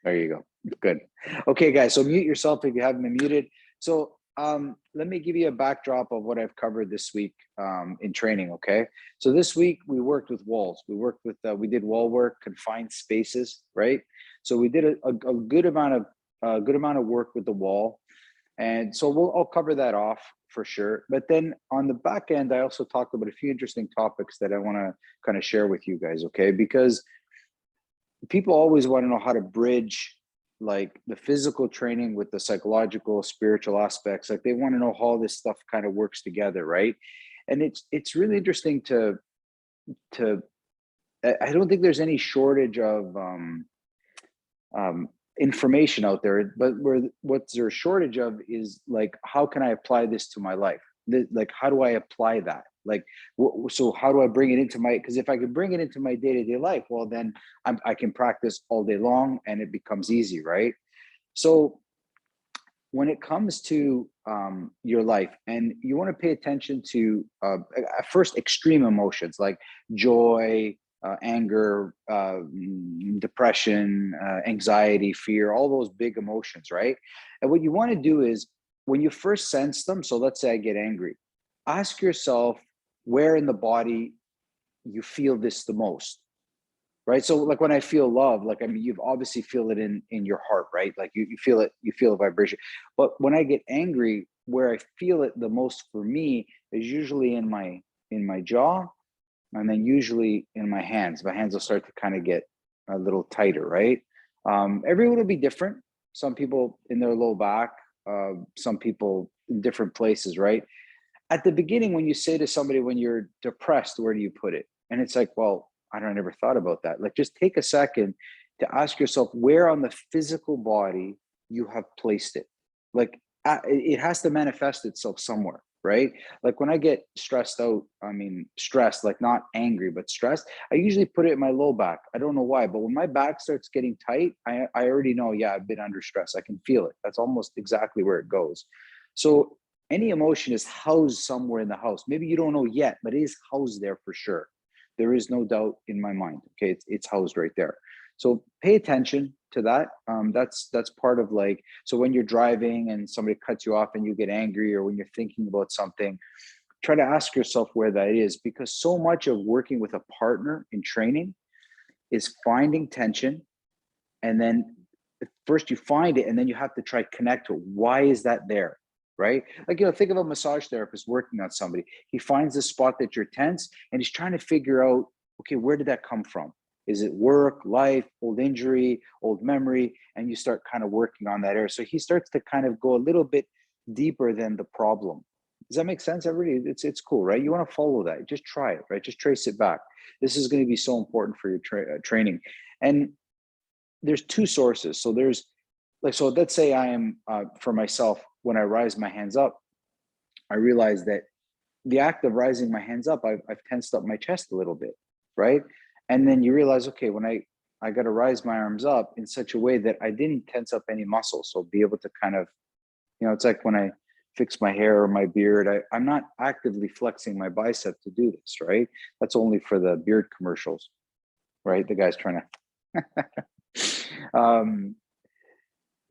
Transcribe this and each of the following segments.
There you go. Good. Okay, guys. So mute yourself if you haven't been muted. So let me give you a backdrop of what I've covered this week in training. Okay. So this week we worked with walls. We worked with we did wall work, confined spaces, right? So we did a good amount of work with the wall, and so I'll cover that off for sure. But then on the back end, I also talked about a few interesting topics that I want to kind of share with you guys. Okay, because people always want to know how to bridge like the physical training with the psychological spiritual aspects. Like they want to know how all this stuff kind of works together, right? And it's really interesting to I don't think there's any shortage of information out there, but what's there a shortage of is like, how can I apply this to my life? Like, how do I apply that? Like, so how do I bring it into my, because if I can bring it into my day-to-day life, well, then I can practice all day long and it becomes easy, right? So when it comes to your life, and you want to pay attention to at first extreme emotions like joy, anger, depression, anxiety, fear, all those big emotions, right? And what you want to do is when you first sense them, so let's say I get angry, ask yourself where in the body you feel this the most, right? So like when I feel love, like, I mean, you've obviously feel it in your heart, right? Like you feel it, you feel a vibration. But when I get angry, where I feel it the most for me is usually in my jaw, and then usually in my hands. My hands will start to kind of get a little tighter, right? Everyone will be different. Some people in their low back, some people in different places, right? At the beginning, when you say to somebody, when you're depressed, where do you put it? And it's like, well, I don't, I never thought about that. Like, just take a second to ask yourself where on the physical body you have placed it. Like, it has to manifest itself somewhere, right? Like when I get stressed out, I mean, stressed, like not angry, but stressed, I usually put it in my low back. I don't know why, but when my back starts getting tight, I already know, yeah, I've been under stress. I can feel it. That's almost exactly where it goes. So any emotion is housed somewhere in the house. Maybe you don't know yet, but it is housed there for sure. There is no doubt in my mind. Okay, it's housed right there. So pay attention to that. That's part of like, so when you're driving and somebody cuts you off and you get angry, or when you're thinking about something, try to ask yourself where that is, because so much of working with a partner in training is finding tension, and then first you find it, and then you have to try to connect to it. Why is that there? Right? Like, think of a massage therapist working on somebody. He finds the spot that you're tense, and he's trying to figure out, okay, where did that come from? Is it work, life, old injury, old memory? And you start kind of working on that area. So he starts to kind of go a little bit deeper than the problem. Does that make sense, everybody? It's cool, right? You want to follow that. Just try it, right? Just trace it back. This is going to be so important for your training. And there's two sources. So there's like, so let's say I am for myself, when I rise my hands up, I realize that the act of rising my hands up, I've tensed up my chest a little bit, right? And then you realize, okay, when I got to rise my arms up in such a way that I didn't tense up any muscles. So be able to kind of, it's like when I fix my hair or my beard, I'm not actively flexing my bicep to do this, right? That's only for the beard commercials, right? The guy's trying to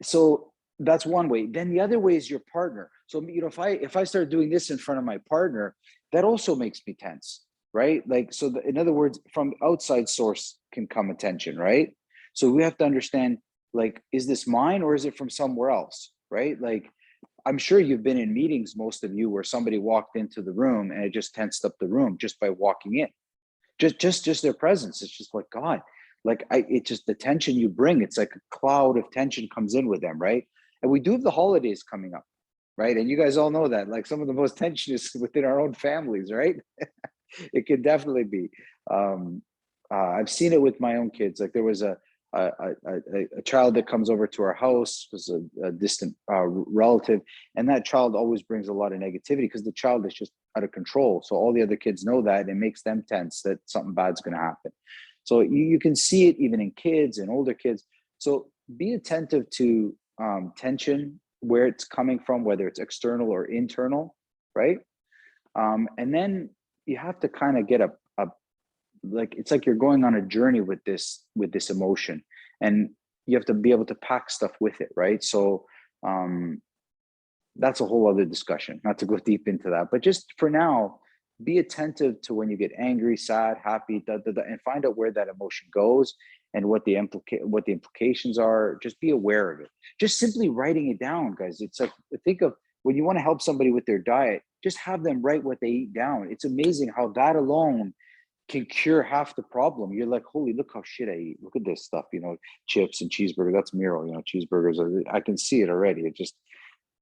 so that's one way. Then the other way is your partner. So if I start doing this in front of my partner, that also makes me tense, right? Like, so in other words, from outside source can come attention, right? So we have to understand, like, is this mine or is it from somewhere else, right? Like, I'm sure you've been in meetings, most of you, where somebody walked into the room and it just tensed up the room just by walking in. Just their presence. It's just like, God, like it's just the tension you bring. It's like a cloud of tension comes in with them, right? And we do have the holidays coming up, right? And you guys all know that, like, some of the most tension is within our own families, right? It could definitely be. I've seen it with my own kids. Like, there was a child that comes over to our house, was a distant relative, and that child always brings a lot of negativity because the child is just out of control. So all the other kids know that, and it makes them tense that something bad's going to happen. So you can see it even in kids and older kids. So be attentive to tension, where it's coming from, whether it's external or internal, right? And then you have to kind of get like, it's like you're going on a journey with this emotion. And you have to be able to pack stuff with it, right? So that's a whole other discussion, not to go deep into that. But just for now, be attentive to when you get angry, sad, happy, and find out where that emotion goes and what the implications are. Just be aware of it. Just simply writing it down, guys. It's like, think of when you want to help somebody with their diet, just have them write what they eat down. It's amazing how that alone can cure half the problem. You're like, holy, look how shit I eat. Look at this stuff, chips and cheeseburger. That's Miro, cheeseburgers. I can see it already. It just,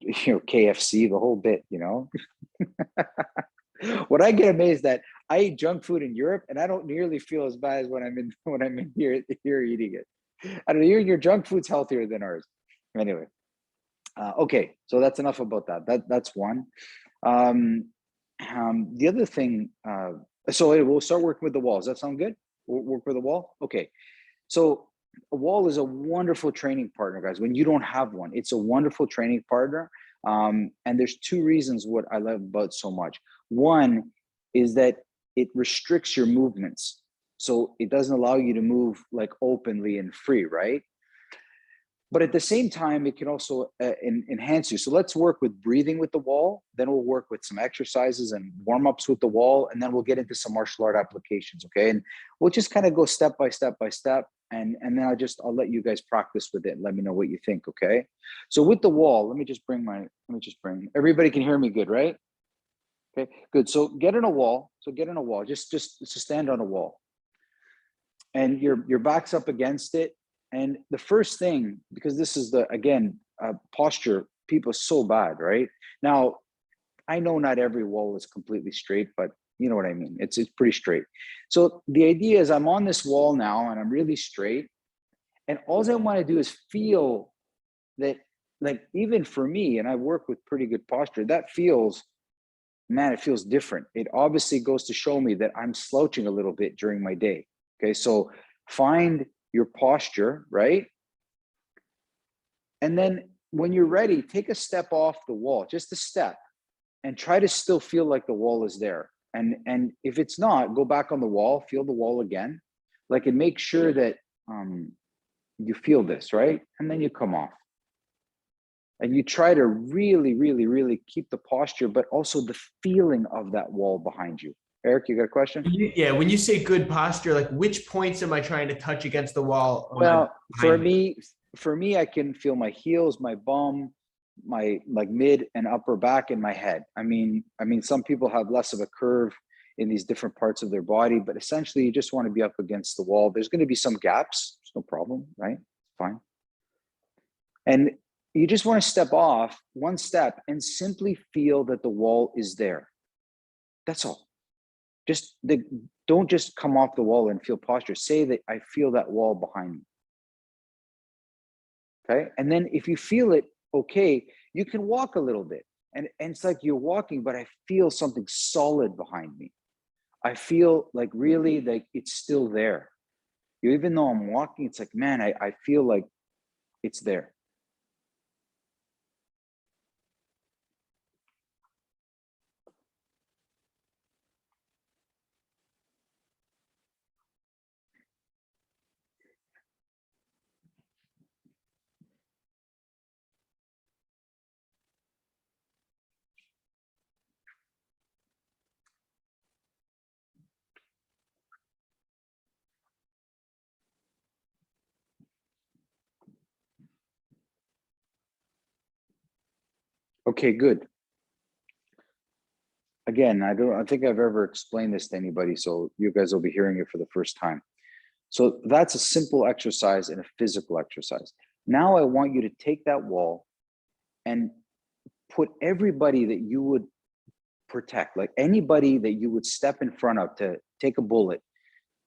KFC, the whole bit, What I get amazed at, I eat junk food in Europe and I don't nearly feel as bad as when I'm in here eating it. I don't know, your junk food's healthier than ours. Anyway. Okay, so that's enough about that. That's one. The other thing, so we'll start working with the wall. Does that sound good? We'll work with the wall? Okay. So a wall is a wonderful training partner, guys. When you don't have one, it's a wonderful training partner. And there's two reasons what I love about it so much. One is that it restricts your movements. So it doesn't allow you to move like openly and free, right? But at the same time, it can also enhance you. So let's work with breathing with the wall. Then we'll work with some exercises and warm-ups with the wall. And then we'll get into some martial art applications, okay? And we'll just kind of go step by step by step. And then I'll let you guys practice with it and let me know what you think, okay? So with the wall, let me just bring, everybody can hear me good, right? Okay, good. So get in a wall. Just stand on a wall. And your back's up against it. And the first thing, because this is posture, people are so bad, right? Now, I know not every wall is completely straight, but you know what I mean? It's pretty straight. So the idea is I'm on this wall now and I'm really straight. And all I want to do is feel that, like, even for me, and I work with pretty good posture, that feels, man, it feels different. It obviously goes to show me that I'm slouching a little bit during my day. Okay, so find your posture, right? And then when you're ready, take a step off the wall, just a step, and try to still feel like the wall is there. And if it's not, go back on the wall, feel the wall again, and make sure that you feel this, right? And then you come off. And you try to really, really, really keep the posture, but also the feeling of that wall behind you. Eric, you got a question? When you say good posture, like which points am I trying to touch against the wall? Well, for me, I can feel my heels, my bum, my mid and upper back, and my head. I mean, some people have less of a curve in these different parts of their body, but essentially you just want to be up against the wall. There's going to be some gaps, it's no problem, right? Fine. And you just want to step off one step and simply feel that the wall is there. That's all. Don't just come off the wall and feel posture. Say that I feel that wall behind me. Okay. And then if you feel it, okay, you can walk a little bit. And it's like you're walking, but I feel something solid behind me. I feel like really like it's still there. Even though I'm walking, it's like, man, I feel like it's there. Okay, good. Again, I think I've ever explained this to anybody, so you guys will be hearing it for the first time. So that's a simple exercise and a physical exercise. Now I want you to take that wall and put everybody that you would protect, like anybody that you would step in front of to take a bullet,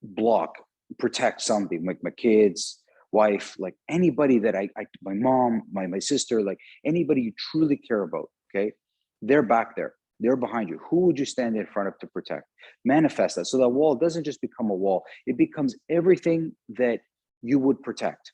block, protect something, like my kids, wife, like anybody that my mom, my sister, like anybody you truly care about, okay? They're back there. They're behind you. Who would you stand in front of to protect? Manifest that. So that wall doesn't just become a wall. It becomes everything that you would protect.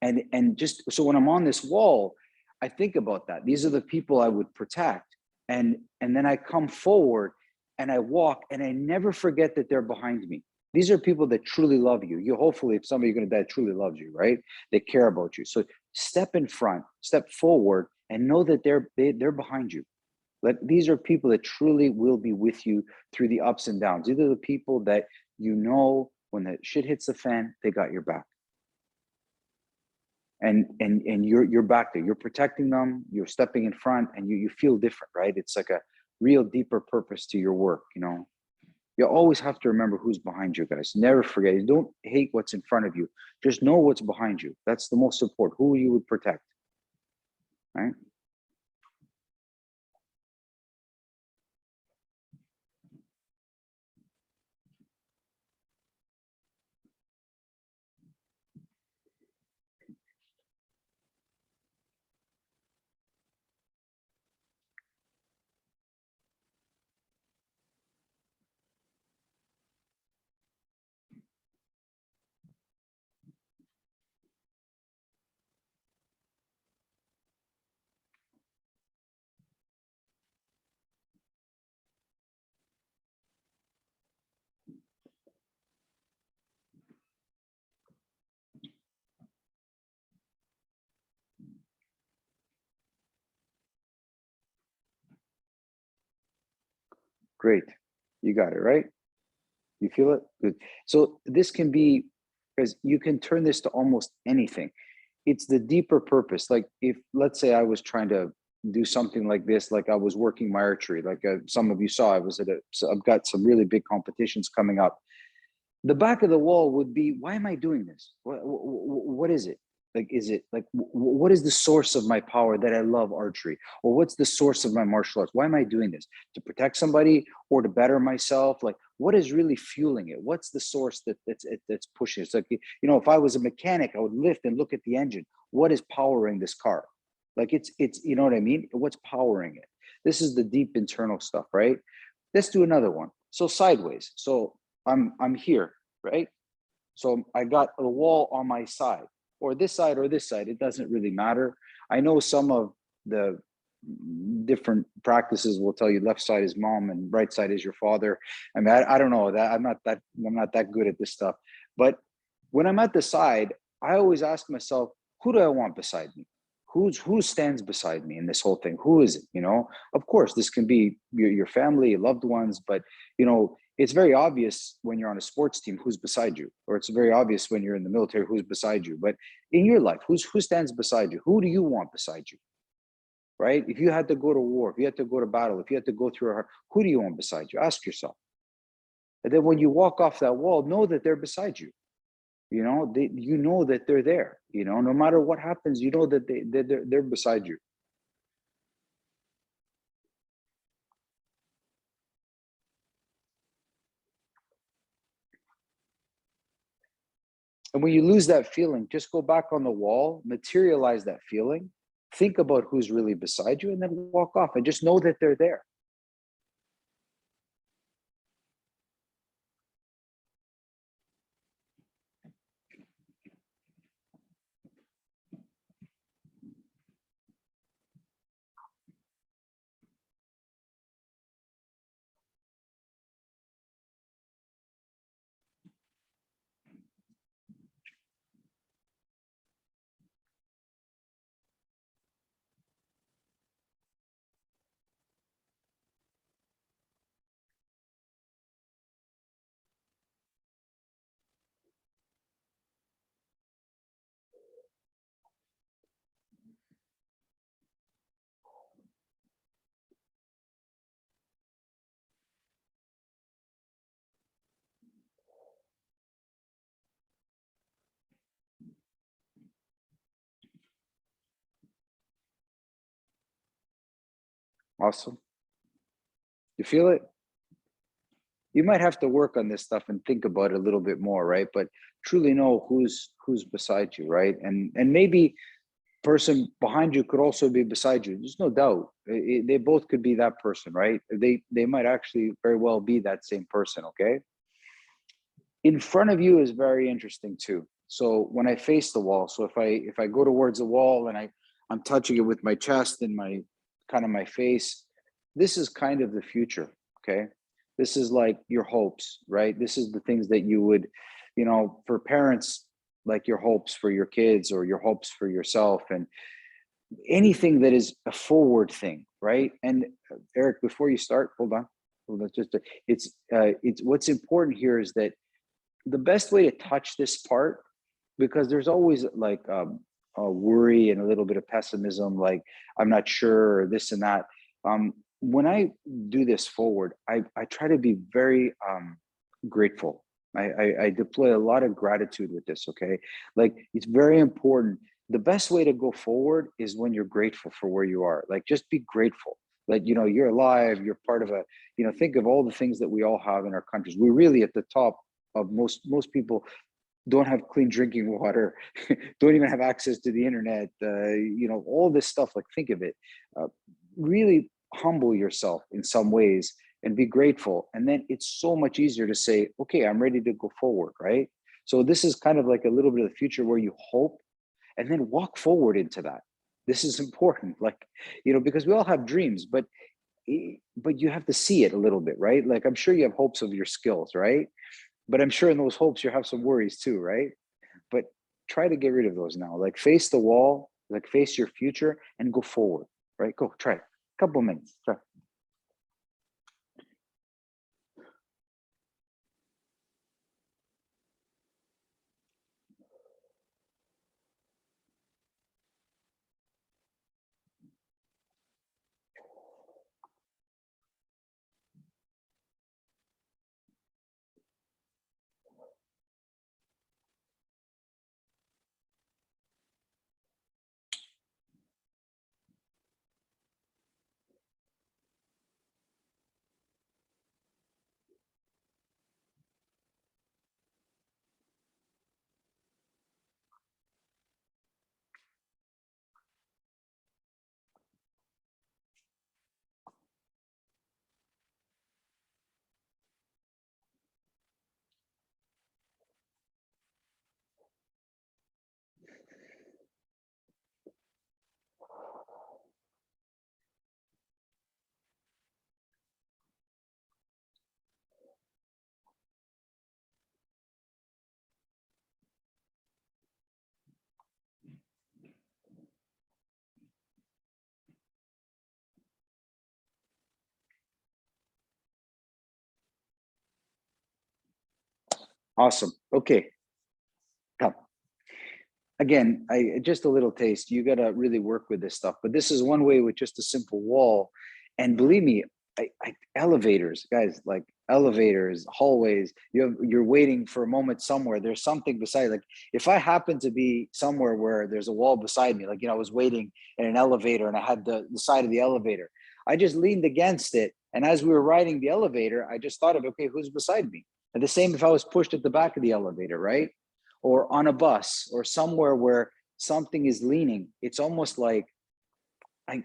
And just so when I'm on this wall, I think about that. These are the people I would protect. And then I come forward and I walk and I never forget that they're behind me. These are people that truly love you. You hopefully, if somebody going to die truly loves you, right? They care about you. So step in front, step forward, and know that they're behind you. Like, these are people that truly will be with you through the ups and downs. These are the people that, you know, when the shit hits the fan, they got your back. And you're back there. You're protecting them. You're stepping in front, and you feel different, right? It's like a real deeper purpose to your work. You know, you always have to remember who's behind you, guys. Never forget. You don't hate what's in front of you. Just know what's behind you. That's the most important. Who you would protect, right? Great. You got it, right? You feel it? Good. So this can be, because you can turn this to almost anything. It's the deeper purpose. Like, if, let's say, I was trying to do something like this, like I was working my archery, like some of you saw, I was at so I've got some really big competitions coming up. The back of the wall would be, why am I doing this? What is it? Like, is it like, what is the source of my power that I love archery? Or what's the source of my martial arts? Why am I doing this? To protect somebody or to better myself? Like, what is really fueling it? What's the source that's pushing it? It's like, you know, if I was a mechanic, I would lift and look at the engine. What is powering this car? Like, it's, you know what I mean? What's powering it? This is the deep internal stuff, right? Let's do another one. So sideways. So I'm here, right? So I got a wall on my side, or this side or this side. It doesn't really matter. I know some of the different practices will tell you left side is mom and right side is your father. I mean, I don't know that. I'm not that good at this stuff. But when I'm at the side, I always ask myself, who do I want beside me? Who stands beside me in this whole thing? Who is it? You know, of course, this can be your family, your loved ones, but you know, it's very obvious when you're on a sports team who's beside you, or it's very obvious when you're in the military who's beside you. But in your life, who stands beside you? Who do you want beside you? Right? If you had to go to war, if you had to go to battle, if you had to go through a heart, who do you want beside you? Ask yourself. And then when you walk off that wall, know that they're beside you. You know, you know that they're there. You know, no matter what happens, you know that they're beside you. And when you lose that feeling, just go back on the wall, materialize that feeling, think about who's really beside you, and then walk off and just know that they're there. Awesome. You feel it? You might have to work on this stuff and think about it a little bit more, right? But truly know who's beside you, right? And maybe person behind you could also be beside you. There's no doubt. They both could be that person, right? They might actually very well be that same person, okay? In front of you is very interesting too. So when I face the wall, so if I go towards the wall and I'm touching it with my chest and my kind of my face, this is kind of the future, okay? This is like your hopes, right? This is the things that you would, for parents, like your hopes for your kids or your hopes for yourself, and anything that is a forward thing, right? And Eric, before you start, hold on, just it's what's important here is that the best way to touch this part, because there's always like a worry and a little bit of pessimism, like I'm not sure or this and that. When I do this forward, I try to be very grateful. I deploy a lot of gratitude with this. Okay, like it's very important. The best way to go forward is when you're grateful for where you are. Like just be grateful. Like you're alive. You're part of a. Think of all the things that we all have in our countries. We're really at the top of most people don't have clean drinking water, don't even have access to the internet, all this stuff. Like think of it. Really humble yourself in some ways and be grateful. And then it's so much easier to say, okay, I'm ready to go forward, right? So this is kind of like a little bit of the future where you hope and then walk forward into that. This is important, like, because we all have dreams, but you have to see it a little bit, right? Like I'm sure you have hopes of your skills, right? But I'm sure in those hopes you have some worries too, right? But try to get rid of those now. Like face the wall, like face your future and go forward, right? Go try it. Couple minutes. Try. Awesome. Okay. Come. Again, I just a little taste. You got to really work with this stuff. But this is one way with just a simple wall. And believe me, elevators, guys, like elevators, hallways. You're waiting for a moment somewhere. There's something beside. Like if I happen to be somewhere where there's a wall beside me, like I was waiting in an elevator and I had the side of the elevator. I just leaned against it, and as we were riding the elevator, I just thought of, okay, who's beside me? And the same if I was pushed at the back of the elevator, right? Or on a bus or somewhere where something is leaning, it's almost like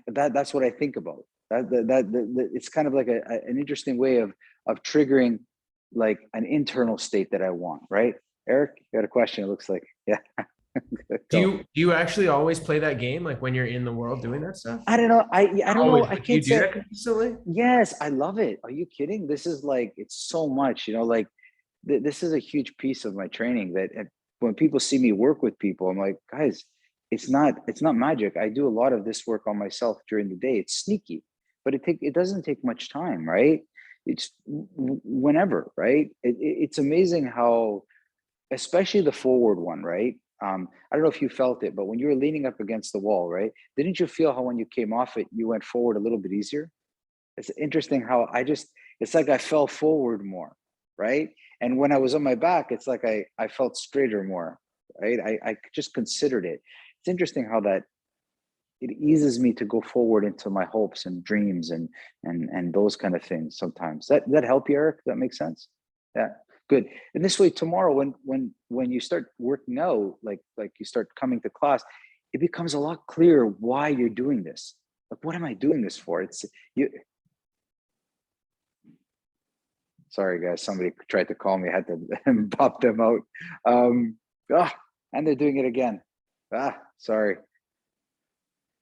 that's what I think about. It's kind of like an interesting way of triggering like an internal state that I want, right? Eric, you got a question, it looks like. Yeah. Do you actually always play that game, like when you're in the world doing that stuff? I don't know. I don't know. Always, I but do you can't do say. that consistently? Yes, I love it. Are you kidding? This is like, it's so much, like this is a huge piece of my training that when people see me work with people, I'm like, guys, it's not magic. I do a lot of this work on myself during the day. It's sneaky, but it doesn't take much time, right? It's whenever, right? It's amazing how, especially the forward one, right? I don't know if you felt it, but when you were leaning up against the wall, right? Didn't you feel how when you came off it, you went forward a little bit easier? It's interesting how it's like I fell forward more, right? And when I was on my back, it's like I felt straighter more, right? I just considered it. It's interesting how that it eases me to go forward into my hopes and dreams and those kind of things sometimes. That help you, Eric? That makes sense? Yeah, good. And this way tomorrow when you start working out, like you start coming to class, it becomes a lot clearer why you're doing this. Like, what am I doing this for? It's you. Sorry, guys. Somebody tried to call me. I had to pop them out. Um, ah, and they're doing it again. Sorry.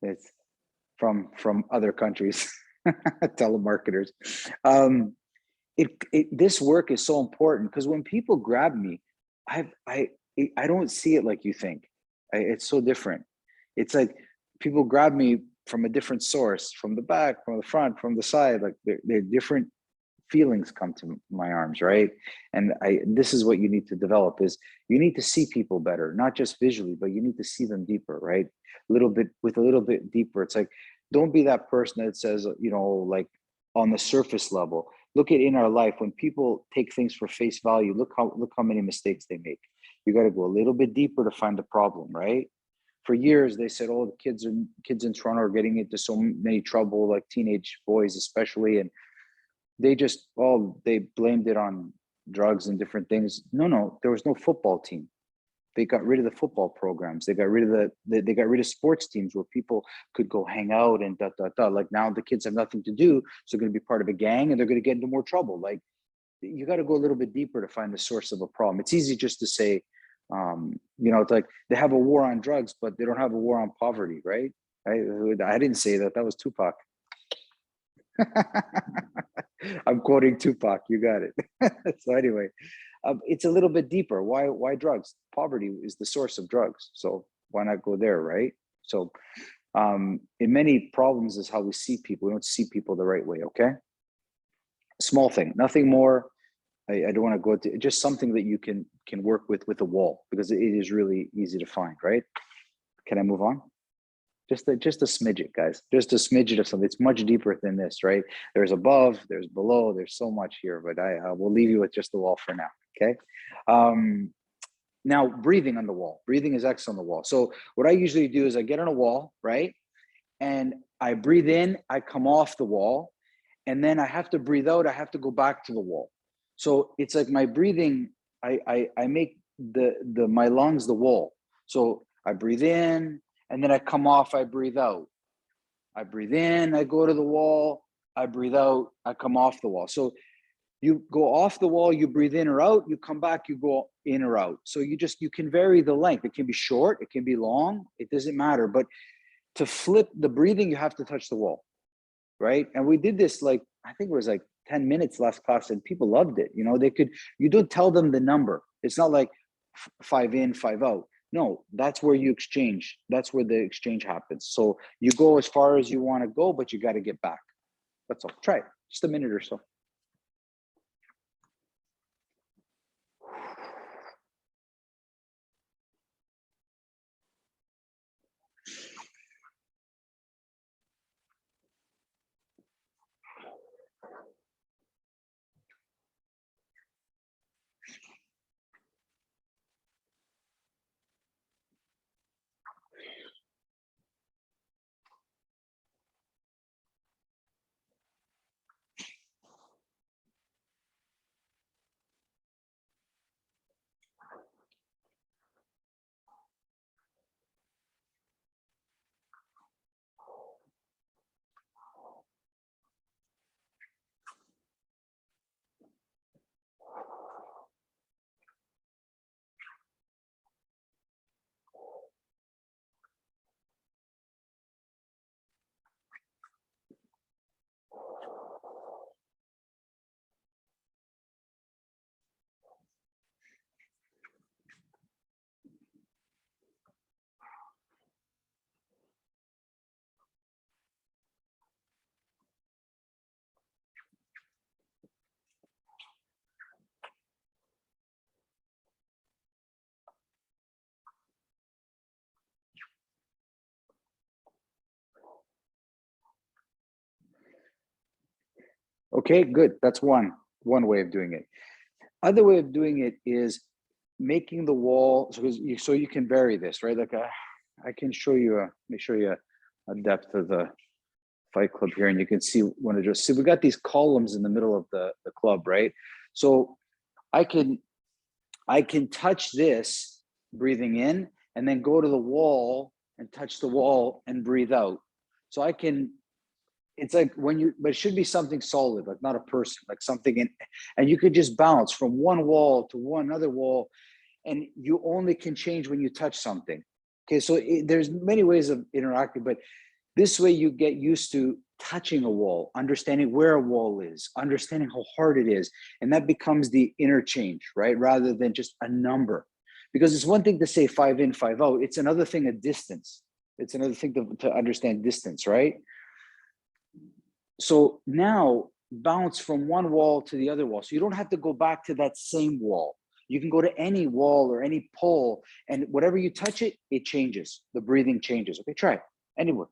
It's from other countries, telemarketers. Um, this work is so important because when people grab me, I I I don't see it like you think. It's so different. It's like people grab me from a different source, from the back, from the front, from the side. Like they're different feelings come to my arms, right? And this is what you need to develop is you need to see people better, not just visually, but you need to see them deeper, right? A little bit with a little bit deeper. It's like don't be that person that says, like on the surface level. Look at in our life when people take things for face value, look how many mistakes they make. You got to go a little bit deeper to find the problem, right? For years they said, oh, the kids in Toronto are getting into so many trouble, like teenage boys especially, and they blamed it on drugs and different things. No, there was no football team. They got rid of the football programs. They got rid of they got rid of sports teams where people could go hang out and Like now the kids have nothing to do, so they're going to be part of a gang and they're going to get into more trouble. Like you got to go a little bit deeper to find the source of a problem. It's easy just to say, it's like they have a war on drugs, but they don't have a war on poverty, right? I didn't say that. That was Tupac. I'm quoting Tupac. You got it. So anyway, it's a little bit deeper. Why drugs? Poverty is the source of drugs. So why not go there, right? So in many problems is how we see people. We don't see people the right way. Okay. Small thing, nothing more. I don't want to go to just something that you can work with a wall because it is really easy to find, right? Can I move on? Just a smidget, guys. Just a smidget of something. It's much deeper than this, right? There's above, there's below, there's so much here, but I will leave you with just the wall for now. Okay. Now breathing on the wall. Breathing is X on the wall. So what I usually do is I get on a wall, right? And I breathe in, I come off the wall, and then I have to breathe out. I have to go back to the wall. So it's like my breathing, I make my lungs the wall. So I breathe in, and then I come off, I breathe out. I breathe in, I go to the wall, I breathe out, I come off the wall. So you go off the wall, you breathe in or out, you come back, you go in or out. So you can vary the length. It can be short, it can be long, it doesn't matter. But to flip the breathing, you have to touch the wall, right? And we did this I think it was 10 minutes last class and people loved it. You don't tell them the number. It's not like 5 in, 5 out. No, that's where you exchange. That's where the exchange happens. So you go as far as you want to go, but you got to get back. That's all. Try it. Just a minute or so. Okay, good. That's one way of doing it. Other way of doing it is making the wall so you can vary this, right? I can show you let me show you a depth of the Fight Club here, and you can see when it just see we got these columns in the middle of the club, right? So I can touch this breathing in and then go to the wall and touch the wall and breathe out. So I can it's like but it should be something solid, like not a person, like something and you could just bounce from one wall to one other wall, and you only can change when you touch something. Okay, so there's many ways of interacting, but this way you get used to touching a wall, understanding where a wall is, understanding how hard it is. And that becomes the interchange, right? Rather than just a number. Because it's one thing to say 5 in, 5 out. It's another thing, a distance. It's another thing to understand distance, right? So now bounce from one wall to the other wall. So you don't have to go back to that same wall. You can go to any wall or any pole, and whatever you touch it, it changes. The breathing changes. Okay, try it anywhere.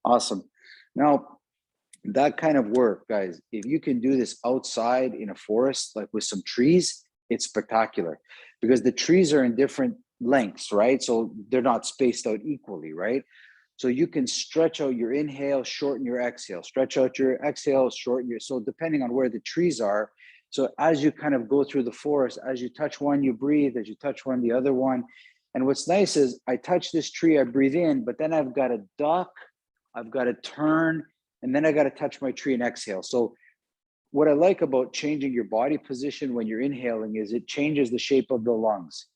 Awesome. Now, that kind of work, guys, if you can do this outside in a forest, like with some trees, it's spectacular because the trees are in different lengths, right? So they're not spaced out equally, right? So you can stretch out your inhale, shorten your exhale, stretch out your exhale, shorten your, so depending on where the trees are. So as you kind of go through the forest, as you touch one, you breathe, as you touch one, the other one. And what's nice is I touch this tree, I breathe in, but then I've got to duck, I've got to turn, and then I got to touch my tree and exhale. So what I like about changing your body position when you're inhaling is it changes the shape of the lungs,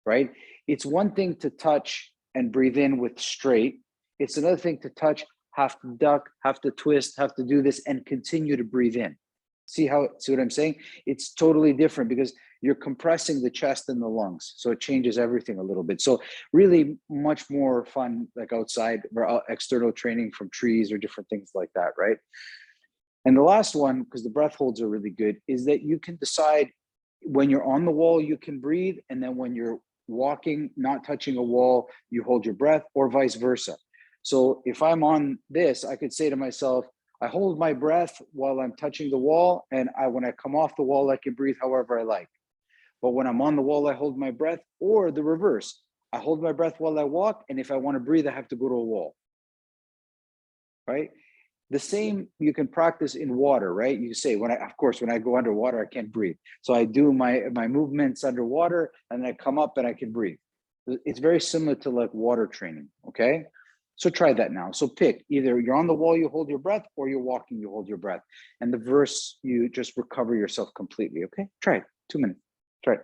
right? It's one thing to touch and breathe in with straight. It's another thing to touch, have to duck, have to twist, have to do this and continue to breathe in. See what I'm saying? It's totally different because you're compressing the chest and the lungs. So it changes everything a little bit. So really much more fun, like outside or external training from trees or different things like that, right? And the last one, because the breath holds are really good, is that you can decide when you're on the wall, you can breathe. And then when you're walking, not touching a wall, you hold your breath, or vice versa. So if I'm on this, I could say to myself, I hold my breath while I'm touching the wall. And when I come off the wall, I can breathe however I like. But when I'm on the wall, I hold my breath, or the reverse. I hold my breath while I walk. And if I want to breathe, I have to go to a wall, right? The same you can practice in water, right? You say, when I go underwater, I can't breathe. So I do my movements underwater and then I come up and I can breathe. It's very similar to like water training, okay? So try that now. So pick, either you're on the wall, you hold your breath, or you're walking, you hold your breath. And the verse, you just recover yourself completely, okay? Try it, 2 minutes, try it.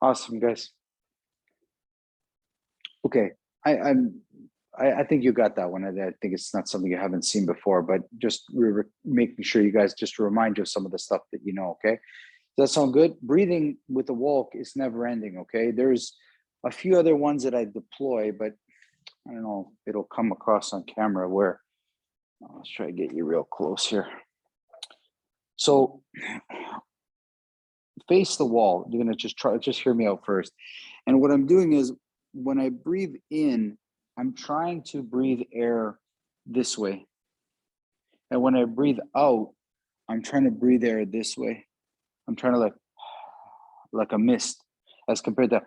Awesome, guys. Okay, I think you got that one. I think it's not something you haven't seen before, but just making sure you guys just remind you of some of the stuff that you know. Okay, does that sound good? Breathing with the walk is never ending. Okay, there's a few other ones that I deploy, but I don't know if it'll come across on camera. Where let's try to get you real close here. So face the wall. You're gonna just hear me out first. And what I'm doing is when I breathe in, I'm trying to breathe air this way. And when I breathe out, I'm trying to breathe air this way. I'm trying to like a mist as compared to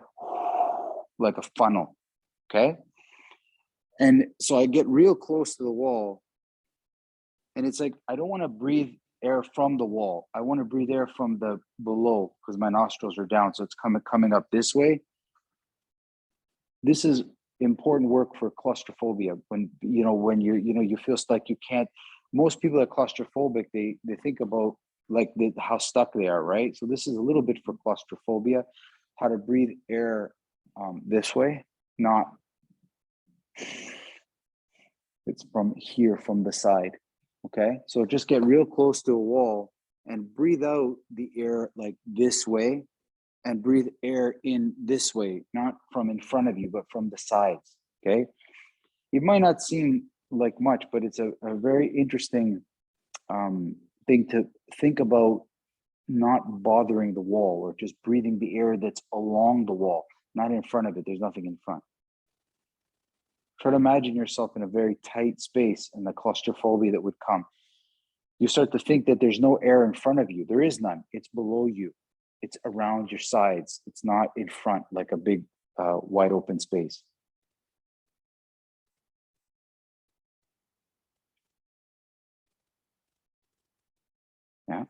like a funnel. Okay. And so I get real close to the wall. And it's like, I don't want to breathe air from the wall. I want to breathe air from the below because my nostrils are down. So it's coming up this way. This is important work for claustrophobia. When you feel like you can't. Most people that are claustrophobic, they think about like how stuck they are, right? So this is a little bit for claustrophobia, how to breathe air this way, not it's from here, from the side. Okay, so just get real close to a wall and breathe out the air like this way, and breathe air in this way, not from in front of you, but from the sides. Okay, it might not seem like much, but it's a very interesting thing to think about, not bothering the wall or just breathing the air that's along the wall, not in front of it. There's nothing in front. Try to imagine yourself in a very tight space and the claustrophobia that would come. You start to think that there's no air in front of you. There is none. It's below you. It's around your sides. It's not in front like a big wide open space. Yeah.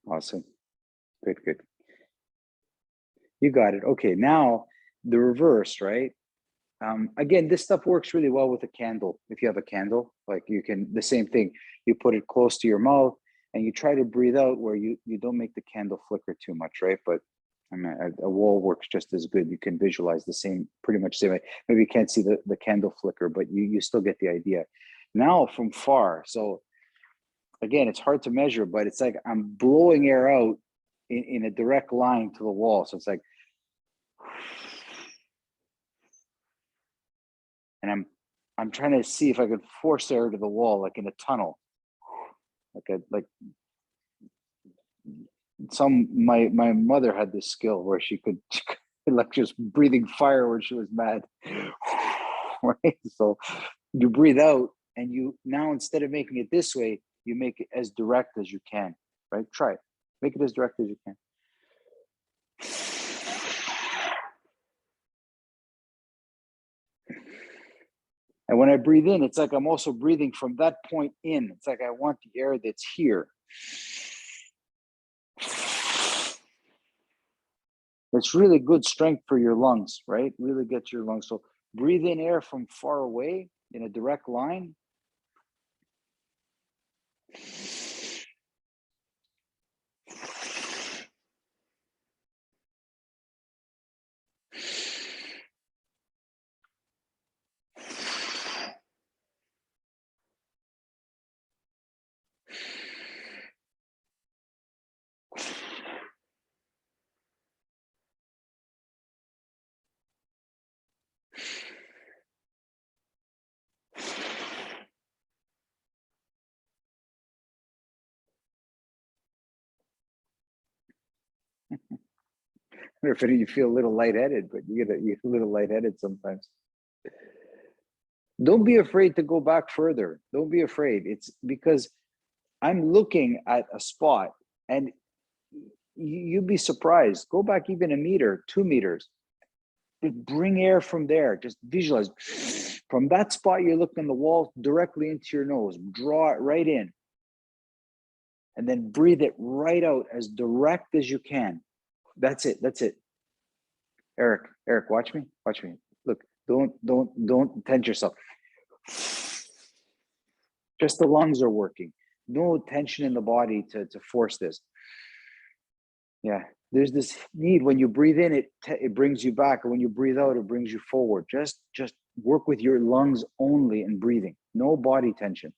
Awesome. Good, good. You got it. Okay, now the reverse, right? Again, this stuff works really well with a candle. If you have a candle, like you can, the same thing, you put it close to your mouth and you try to breathe out where you don't make the candle flicker too much, right? But I mean, a wall works just as good. You can visualize the same, pretty much same way. Maybe you can't see the candle flicker, but you still get the idea. Now from far, so again, it's hard to measure, but it's like I'm blowing air out in a direct line to the wall. So it's like, and I'm trying to see if I could force air to the wall, like in a tunnel, like my mother had this skill where she could like just breathing fire when she was mad. Right, so you breathe out, and you now, instead of making it this way, you make it as direct as you can. Right, try it. Make it as direct as you can. And when I breathe in, it's like I'm also breathing from that point in. It's like I want the air that's here. It's really good strength for your lungs, right? Really gets your lungs. So breathe in air from far away in a direct line. If you feel a little lightheaded, but you get a little lightheaded sometimes. Don't be afraid to go back further. Don't be afraid. It's because I'm looking at a spot, and you'd be surprised. Go back even a meter, 2 meters. Bring air from there. Just visualize from that spot you're looking at the wall directly into your nose. Draw it right in. And then breathe it right out as direct as you can. That's it. That's it. Eric, watch me. Watch me. Look, don't tense yourself. Just the lungs are working. No tension in the body to force this. Yeah, there's this need when you breathe in, it brings you back, and when you breathe out, it brings you forward. Just work with your lungs only and breathing. No body tension.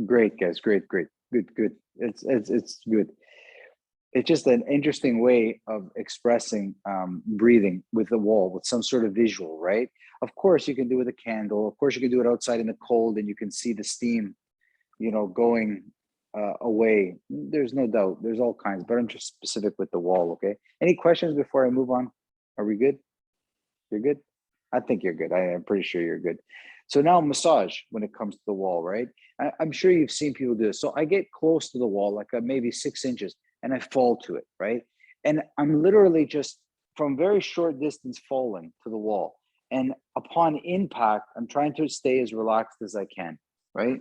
Great, guys. Great. Good. It's good. It's just an interesting way of expressing breathing with the wall, with some sort of visual, right? Of course, you can do it with a candle. Of course, you can do it outside in the cold, and you can see the steam, going away. There's no doubt. There's all kinds, but I'm just specific with the wall. Okay. Any questions before I move on? Are we good? You're good? I think you're good. I am pretty sure you're good. So now massage when it comes to the wall, right? I'm sure you've seen people do this. So I get close to the wall, like maybe 6 inches, and I fall to it, right? And I'm literally just from very short distance falling to the wall. And upon impact, I'm trying to stay as relaxed as I can, right?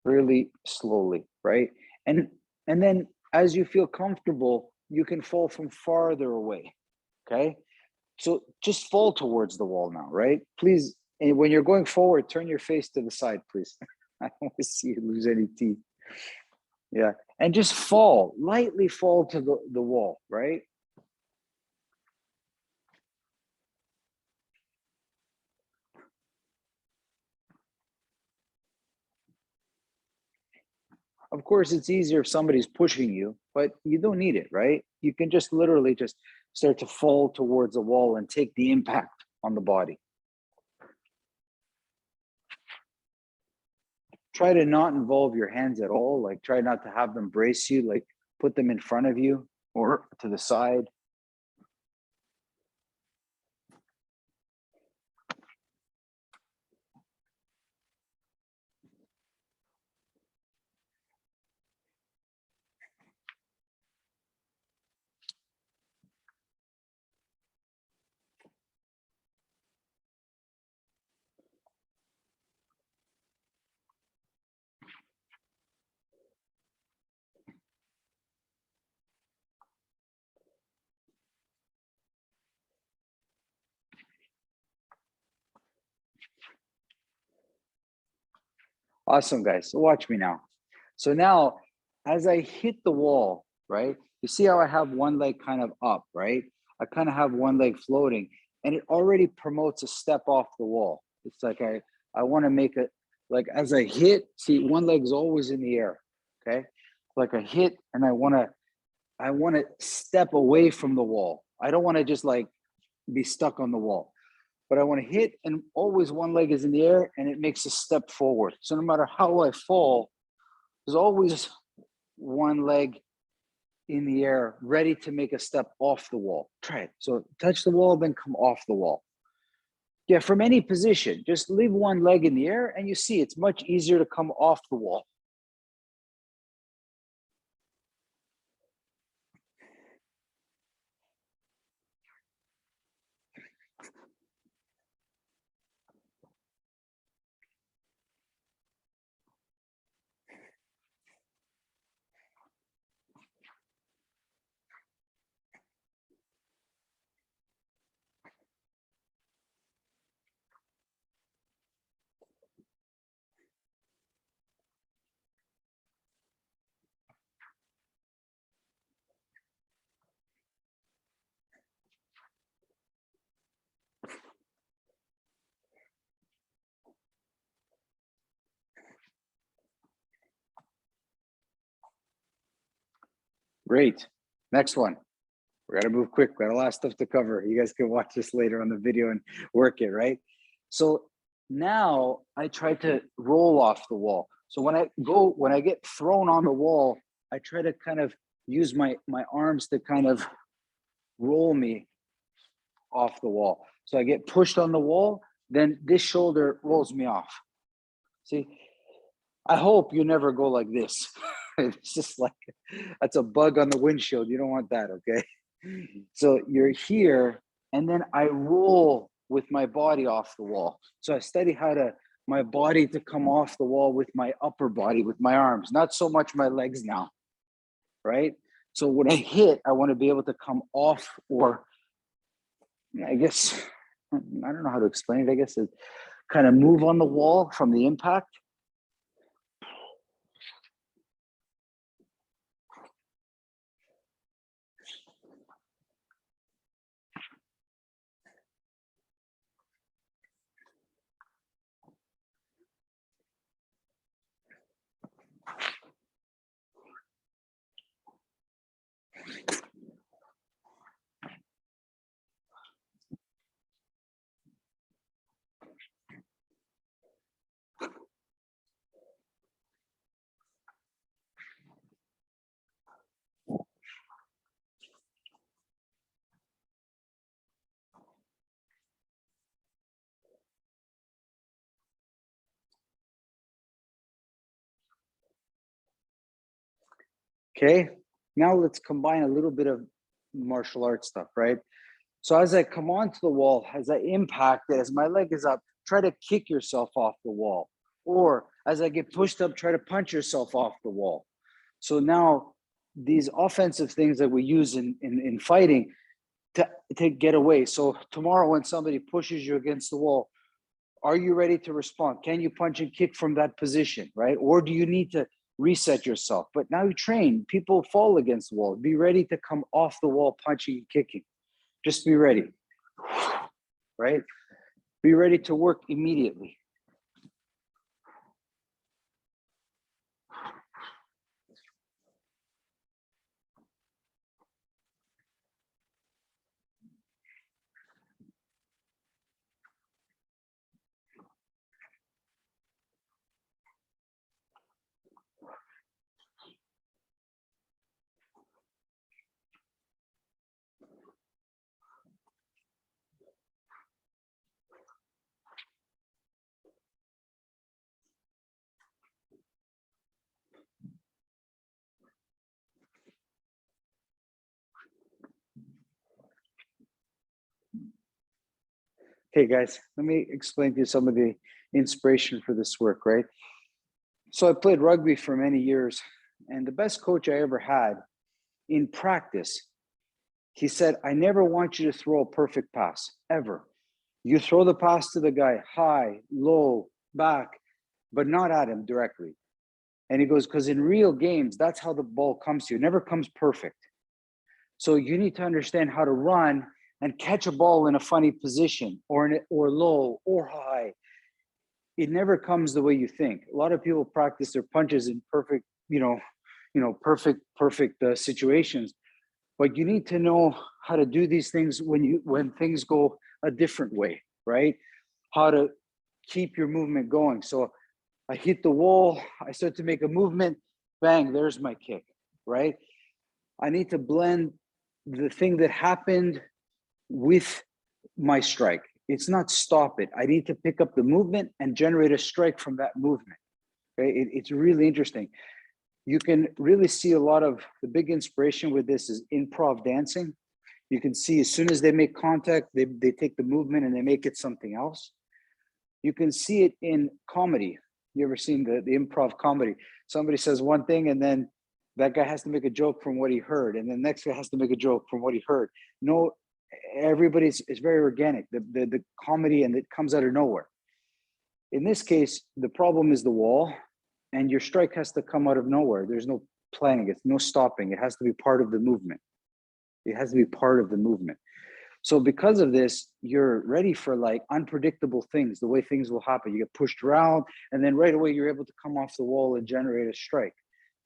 Really slowly, right? And then as you feel comfortable, you can fall from farther away, okay? So just fall towards the wall now, right? Please, and when you're going forward, turn your face to the side, please. I don't want to see you lose any teeth. Yeah. And just fall, lightly fall to the wall, right? Of course, it's easier if somebody's pushing you, but you don't need it, right? You can just literally just start to fall towards the wall and take the impact on the body. Try to not involve your hands at all. Like try not to have them brace you, like put them in front of you or to the side. Awesome, guys. So watch me now. So now, as I hit the wall, right? You see how I have one leg kind of up, right? I kind of have one leg floating, and it already promotes a step off the wall. It's like I want to make it like as I hit. See, one leg's always in the air. Okay, like I hit, and I want to step away from the wall. I don't want to just like be stuck on the wall, but I want to hit, and always one leg is in the air, and it makes a step forward. So no matter how I fall, there's always one leg in the air, ready to make a step off the wall. Try it. So touch the wall, then come off the wall. Yeah, from any position, just leave one leg in the air, and you see it's much easier to come off the wall. Great. Next one. We got to move quick. We got a lot of stuff to cover. You guys can watch this later on the video and work it, right? So now I try to roll off the wall. So when I get thrown on the wall, I try to kind of use my arms to kind of roll me off the wall. So I get pushed on the wall, then this shoulder rolls me off. See, I hope you never go like this. It's just like, that's a bug on the windshield. You don't want that, okay? So you're here, and then I roll with my body off the wall. So I study my body to come off the wall with my upper body, with my arms, not so much my legs now, right? So when I hit, I want to be able to come off, or I guess, I don't know how to explain it. I guess it kind of move on the wall from the impact. Okay, now let's combine a little bit of martial arts stuff, right? So as I come onto the wall, as I impact it, as my leg is up, try to kick yourself off the wall. Or as I get pushed up, try to punch yourself off the wall. So now these offensive things that we use in fighting to get away. So tomorrow when somebody pushes you against the wall, are you ready to respond? Can you punch and kick from that position, right? Or do you need to reset yourself? But now you train, people fall against the wall. Be ready to come off the wall, punching and kicking. Just be ready, right? Be ready to work immediately. Okay, guys, let me explain to you some of the inspiration for this work, right? So I played rugby for many years, and the best coach I ever had in practice, he said, I never want you to throw a perfect pass, ever. You throw the pass to the guy, high, low, back, but not at him directly. And he goes, because in real games, that's how the ball comes to you. It never comes perfect. So you need to understand how to run and catch a ball in a funny position, or low or high. It never comes the way you think. A lot of people practice their punches in perfect, perfect situations. But you need to know how to do these things when things go a different way, right? How to keep your movement going. So I hit the wall, I start to make a movement, bang, there's my kick, right? I need to blend the thing that happened with my strike. It's not stop it. I need to pick up the movement and generate a strike from that movement. Okay, it's really interesting. You can really see a lot of the big inspiration with this is improv dancing. You can see as soon as they make contact, they take the movement and they make it something else. You can see it in comedy. You ever seen the improv comedy? Somebody says one thing and then that guy has to make a joke from what he heard, and the next guy has to make a joke from what he heard. No, everybody's is very organic. The comedy, and it comes out of nowhere. In this case, the problem is the wall, and your strike has to come out of nowhere. There's no planning, it's no stopping. It has to be part of the movement. It has to be part of the movement. So because of this, you're ready for like unpredictable things, the way things will happen. You get pushed around, and then right away you're able to come off the wall and generate a strike.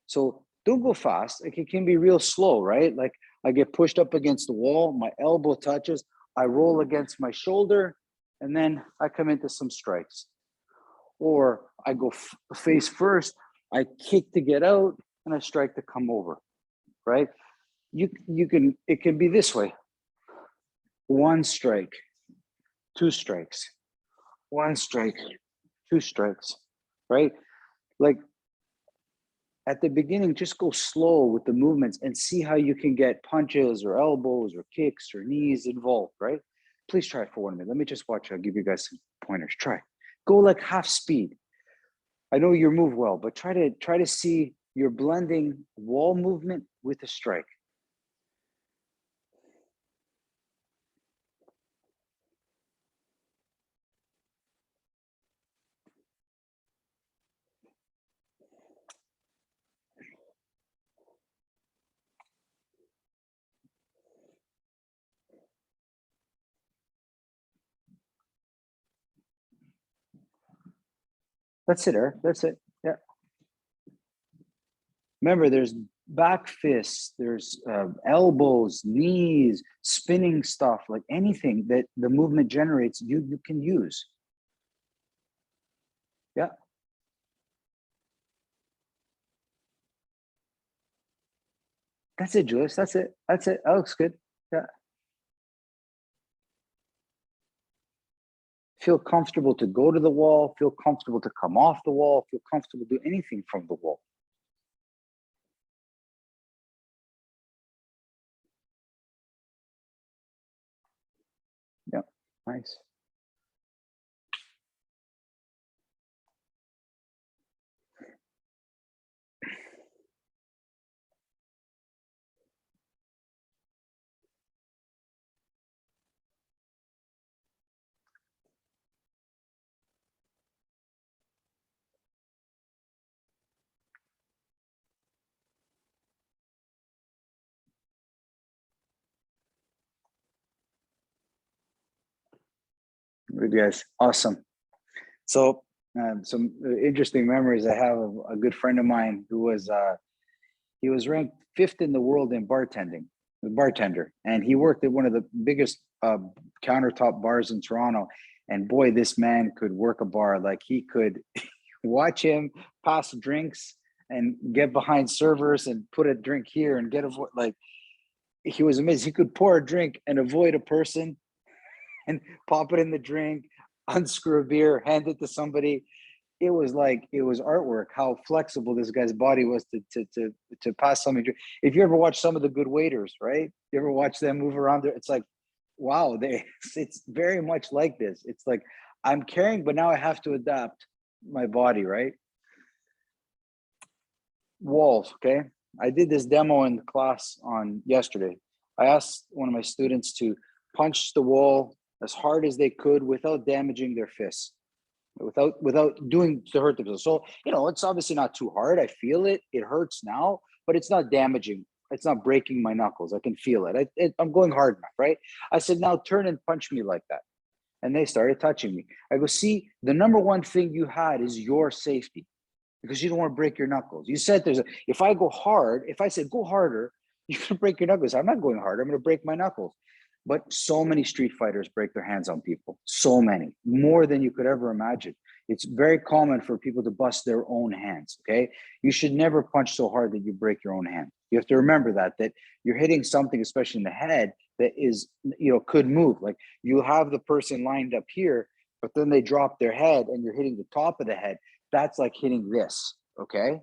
So Don't go fast. Like, it can be real slow, right? Like, I get pushed up against the wall, my elbow touches, I roll against my shoulder, and then I come into some strikes. Or I go face first, I kick to get out, and I strike to come over, right? You can, it can be this way. One strike, two strikes, one strike, two strikes, right? Like, at the beginning, just go slow with the movements and see how you can get punches or elbows or kicks or knees involved, right? Please try it for 1 minute. Let me just watch. I'll give you guys some pointers. Try. Go like half speed. I know you move well, but try to see you're blending wall movement with a strike. That's it, Eric. That's it. Yeah. Remember, there's back fists, there's elbows, knees, spinning stuff, like anything that the movement generates, you can use. Yeah. That's it, Julius. That's it. That's it. That looks good. Yeah. Feel comfortable to go to the wall, feel comfortable to come off the wall, feel comfortable to do anything from the wall. Yeah, nice. Good guys. Awesome. So some interesting memories I have of a good friend of mine who was he was ranked 5th in the world in bartending, the bartender, and he worked at one of the biggest countertop bars in Toronto. And boy, this man could work a bar. Like, he could watch him pass drinks and get behind servers and put a drink here and get a, like, he was amazing. He could pour a drink and avoid a person and pop it in the drink, unscrew a beer, hand it to somebody. It was like, it was artwork how flexible this guy's body was to pass something. If you ever watch some of the Good Waiters, right? You ever watch them move around there? It's like, wow, it's very much like this. It's like, I'm carrying, but now I have to adapt my body, right? Walls, okay? I did this demo in class on yesterday. I asked one of my students to punch the wall as hard as they could without damaging their fists, without doing to hurt themselves. So, it's obviously not too hard. I feel it. It hurts now, but it's not damaging. It's not breaking my knuckles. I can feel it. I'm going hard enough, right? I said, now turn and punch me like that. And they started touching me. I go, see, the number one thing you had is your safety, because you don't want to break your knuckles. You said if I go hard, if I said go harder, you're going to break your knuckles. I'm not going harder. I'm going to break my knuckles. But so many street fighters break their hands on people. So many, more than you could ever imagine. It's very common for people to bust their own hands, okay? You should never punch so hard that you break your own hand. You have to remember that you're hitting something, especially in the head, that is, could move. Like, you have the person lined up here, but then they drop their head and you're hitting the top of the head. That's like hitting this, okay?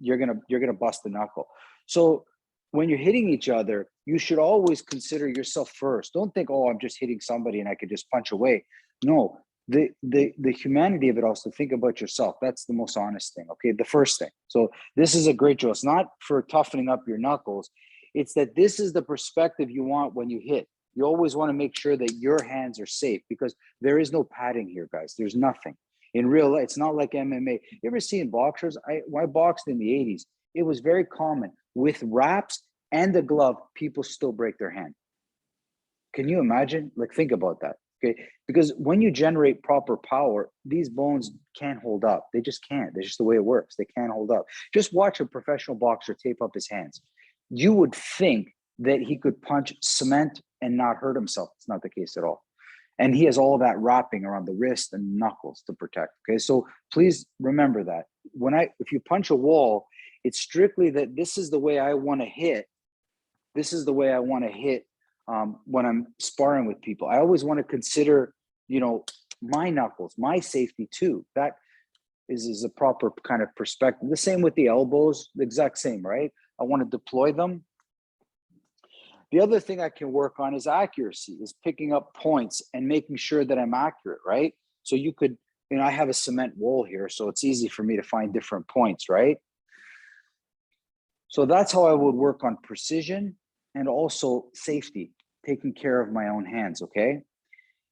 You're gonna bust the knuckle. So when you're hitting each other, you should always consider yourself first. Don't think, oh, I'm just hitting somebody and I could just punch away. No, the humanity of it also, think about yourself. That's the most honest thing, okay? The first thing. So this is a great drill. It's not for toughening up your knuckles. It's that this is the perspective you want when you hit. You always want to make sure that your hands are safe, because there is no padding here, guys. There's nothing. In real life, it's not like MMA. You ever seen boxers? I boxed in the 80s. It was very common. With wraps and the glove, people still break their hand. Can you imagine? Like, think about that. Okay, because when you generate proper power, these bones can't hold up. They just can't. That's just the way it works. They can't hold up. Just watch a professional boxer tape up his hands. You would think that he could punch cement and not hurt himself. It's not the case at all. And he has all that wrapping around the wrist and knuckles to protect. Okay, so please remember that if you punch a wall, it's strictly that this is the way I want to hit. This is the way I want to hit when I'm sparring with people. I always want to consider, my knuckles, my safety too. That is a proper kind of perspective. The same with the elbows, the exact same, right? I want to deploy them. The other thing I can work on is accuracy, is picking up points and making sure that I'm accurate, right? So you could, I have a cement wall here, so it's easy for me to find different points, right? So that's how I would work on precision and also safety, taking care of my own hands, okay?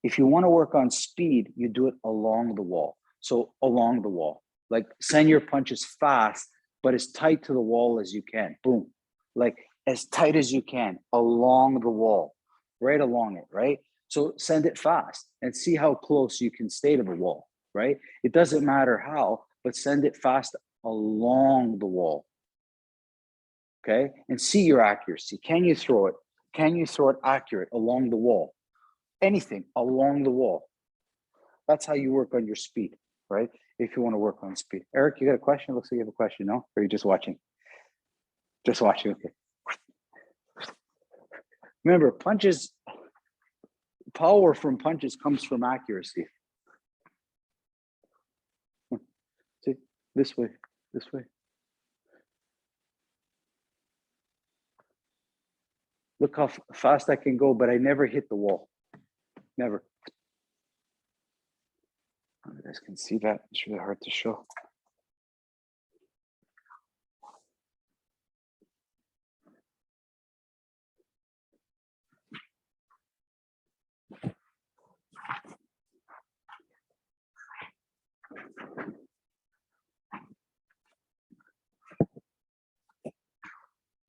If you want to work on speed, you do it along the wall. So along the wall, like send your punches fast, but as tight to the wall as you can. Boom. Like as tight as you can along the wall, right along it, right? So send it fast and see how close you can stay to the wall, right? It doesn't matter how, but send it fast along the wall. Okay, and see your accuracy. Can you throw it? Can you throw it accurate along the wall? Anything along the wall. That's how you work on your speed, right? If you want to work on speed. Eric, you got a question? Looks like you have a question, no? Or are you just watching? Just watching, okay. Remember, power from punches comes from accuracy. See, this way, this way. Look how fast I can go, but I never hit the wall. Never. You guys can see that. It's really hard to show.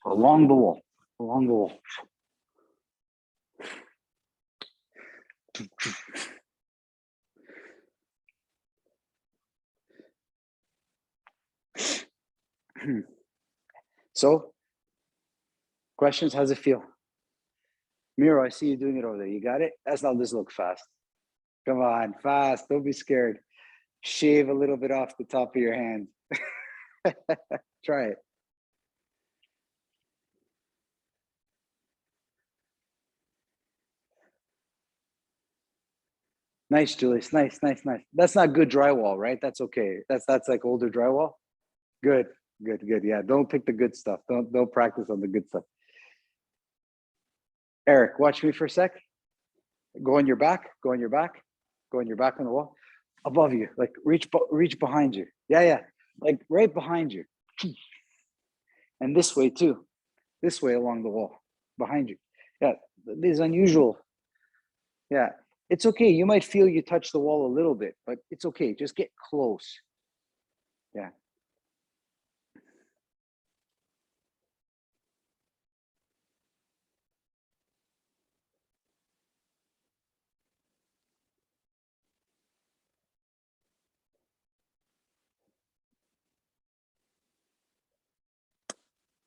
Along the wall, along the wall. So, questions? How's it feel? Miro, I see you doing it over there. You got it? That's not this look fast. Come on, fast. Don't be scared. Shave a little bit off the top of your hand. Try it. Nice, Julius. Nice, nice, nice. That's not good drywall, right? That's okay. That's like older drywall. Good, good, good. Yeah, don't pick the good stuff. Don't practice on the good stuff. Eric, watch me for a sec. Go on your back. Go on your back. Go on your back on the wall. Above you, like reach behind you. Yeah, yeah, like right behind you. And this way too. This way along the wall, behind you. Yeah, this is unusual. Yeah, it's okay. You might feel you touch the wall a little bit, but it's okay. Just get close. Yeah.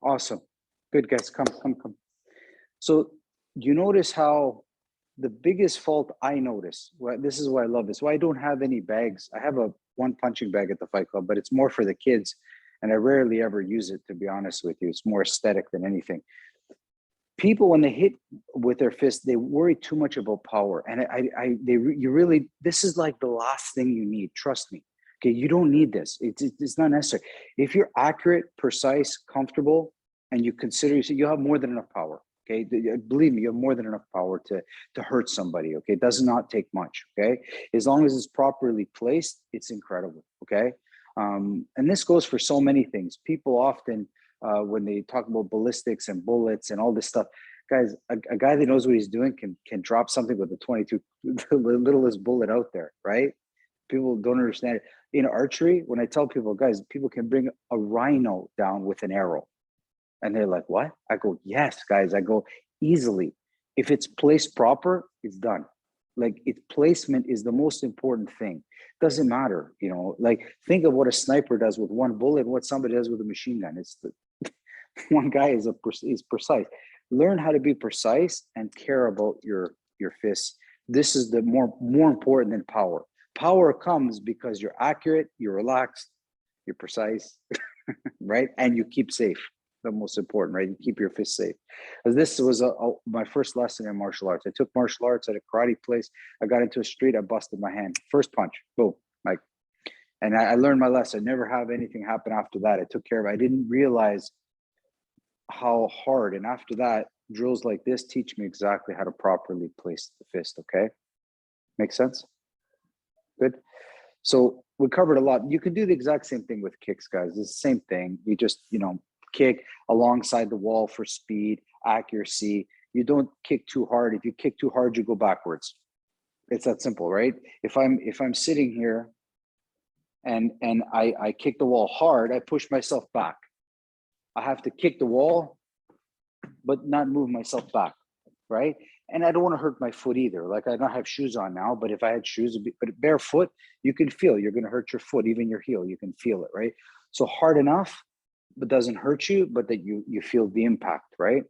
Awesome. Good, guys. Come, come, come. So you notice how the biggest fault I notice, well, this is why I love this. Why I don't have any bags. I have a one punching bag at the Fight Club, but it's more for the kids. And I rarely ever use it, to be honest with you. It's more aesthetic than anything. People, when they hit with their fist, they worry too much about power. And you really, this is like the last thing you need. Trust me. Okay, you don't need this. It's not necessary. If you're accurate, precise, comfortable, and you consider yourself, you have more than enough power. Okay, believe me, you have more than enough power to hurt somebody. Okay, it does not take much. Okay, as long as it's properly placed, it's incredible. Okay, and this goes for so many things. People often, when they talk about ballistics and bullets and all this stuff, guys, a guy that knows what he's doing can drop something with a 22, the littlest bullet out there, right? People don't understand it. In archery, when I tell people, guys, people can bring a rhino down with an arrow. And they're like, what? I go, yes, guys. I go, easily. If it's placed proper, it's done. Like its placement is the most important thing. Doesn't matter, you know, like think of what a sniper does with one bullet, what somebody does with a machine gun. It's the one guy is precise. Learn how to be precise and care about your fists. This is the more important than power. Power comes because you're accurate, you're relaxed, you're precise, right? And you keep safe. The most important, right? You keep your fists safe. As this was my first lesson in martial arts. I took martial arts at a karate place. I got into a street. I busted my hand. First punch, boom, like, and I learned my lesson. Never have anything happen after that. I took care of it. I didn't realize how hard. And after that, drills like this teach me exactly how to properly place the fist. Okay, makes sense. Good. So we covered a lot. You can do the exact same thing with kicks, guys. It's the same thing. You just, you know, kick alongside the wall for speed, accuracy. You don't kick too hard. If you kick too hard, you go backwards. It's that simple, right? If I'm sitting here and I kick the wall hard, I push myself back. I have to kick the wall, but not move myself back, right? And I don't want to hurt my foot either. Like I don't have shoes on now, but if I had shoes, but barefoot, you can feel you're going to hurt your foot, even your heel. You can feel it, right? So hard enough, but doesn't hurt you, but that you feel the impact, right?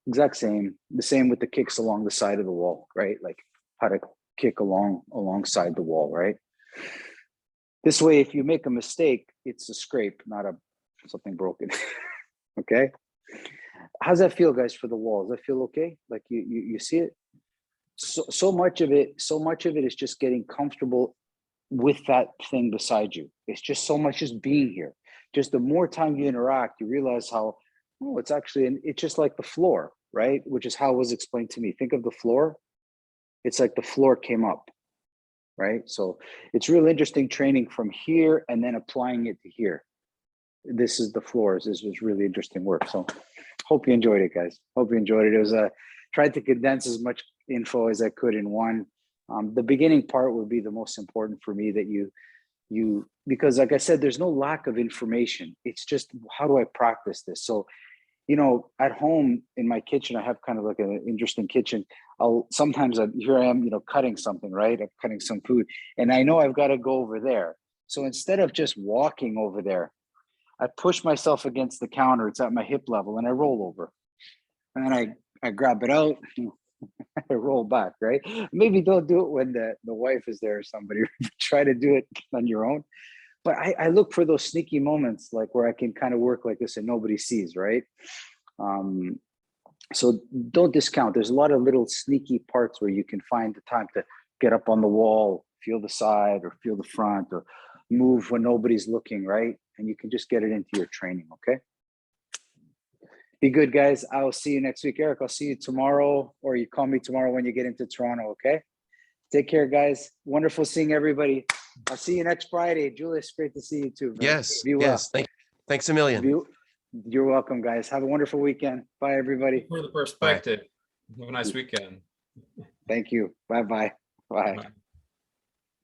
Exact same. The same with the kicks along the side of the wall, right? Like how to kick alongside the wall, right? This way, if you make a mistake, it's a scrape, not something broken. Okay. How's that feel, guys, for the wall? Does that feel okay? Like you see it? So much of it is just getting comfortable with that thing beside you. It's just so much just being here. Just the more time you interact, you realize how, oh, it's actually, it's just like the floor, right? Which is how it was explained to me. Think of the floor. It's like the floor came up, right? So it's real interesting training from here and then applying it to here. This is the floors. This was really interesting work. So hope you enjoyed it, guys. Hope you enjoyed it. It was tried to condense as much info as I could in one. The beginning part would be the most important for me, that you because like I said, there's no lack of information. It's just, how do I practice this? So, you know, at home in my kitchen, I have kind of like an interesting kitchen. Here I am, you know, cutting something, right? I'm cutting some food and I know I've got to go over there. So instead of just walking over there, I push myself against the counter. It's at my hip level and I roll over and then I grab it out. I roll back, right? Maybe don't do it when the wife is there or somebody. Try to do it on your own. But I look for those sneaky moments, like where I can kind of work like this and nobody sees, right? So don't discount. There's a lot of little sneaky parts where you can find the time to get up on the wall, feel the side or feel the front, or move when nobody's looking, right? And you can just get it into your training, okay? Be good, guys. I will see you next week. Eric, I'll see you tomorrow, or you call me tomorrow when you get into Toronto, okay? Take care, guys. Wonderful seeing everybody. I'll see you next Friday. Julius, great to see you too. Man. Yes, Be well. yes. Thanks a million. You're welcome, guys. Have a wonderful weekend. Bye, everybody. For the perspective. Have a nice weekend. Thank you. Bye-bye. Bye. Bye.